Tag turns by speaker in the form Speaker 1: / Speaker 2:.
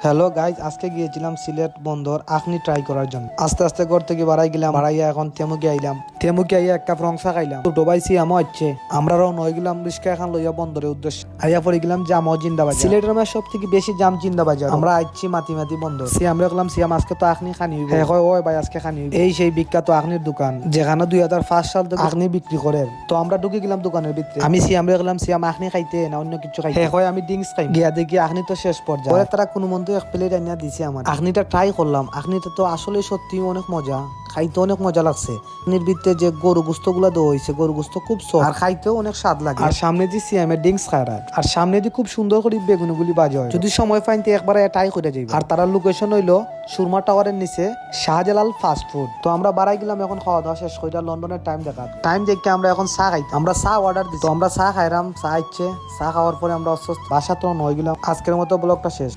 Speaker 1: Hello guys, আজকে গিয়েছিলাম সিলেট বন্দর আখনি ট্রাই করার জন্য। আস্তে আস্তে ঘর থেকে বাড়াই গেলাম, বাড়াইয়া এখন তেমুকে আইলাম। তেমুকে আইয়া একটা ফ্রংসা খাইলাম। ছোট ভাই সিয়ামও হচ্ছে। আমরা রওনা হয়ে গেলাম রিস্কা এখন লইয়া বন্দরের উদ্দেশ্যে। আইয়া পড়ে গেলাম জামও জিন্দাবাজার। সিলেটের আমার সব থেকে বেশি জাম জিন্দাবাজার। আমরা আইছি মাতি মাতি বন্দর। সিয়াম রাখলাম, সিয়াম আজকে তো আখনি খানি হইব। হ্যাঁ ওই ভাই আজকে খানি হইব। এই সেই বিখ্যাত আখনির দোকান যেখানে 2005 সাল থেকে আখনি বিক্রি করে। তো আমরা ঢুকে গেলাম দোকানের ভিতরে। আমি সিয়াম রাখলাম, সিয়াম আখনি খাইতে না অন্য কিছু খাইতে। হ্যাঁ আমি ড্রিঙ্কস খাই। গিয়া দেখি আখনি তো শেষ পর্যায়ে। তারা কোনো মন্দ এক প্লেট আনিয়া দিছে আমার। আখনিটা ট্রাই করলাম। আখনিটা তো আসলে সত্যি অনেক মজা, খাইতে অনেক মজা লাগছে। আখনির ভিতরে যে গরু গোস্ত গুলা দেওয়া হয়েছে, গরু গোস্ত খুব সফট আর খাইতেও অনেক স্বাদ লাগে। আর সামনে দিয়ে সিয়ামের ড্রিঙ্কস খায় আর সামনে দিয়ে খুব সুন্দর করে বেগুনগুলি বাজা হয়। যদি সময় পাইতে একবার ট্রাই করে যাই। আর তার লোকেশন হইলো সুরমা টাওয়ারের নিচে শাহজালাল ফাস্ট ফুড। তো আমরা বাড়াই গেলাম এখন খাওয়া দাওয়া শেষ করে লন্ডনের টাইম দেখে আমরা এখন চা খাই। আমরা চা অর্ডার দিচ্ছি। তো আমরা চা খাইলাম, চা ইচ্ছে চা খাওয়ার পরে আমরা বাসা তো নয় গেলাম। আজকের মতো ব্লগটা শেষ।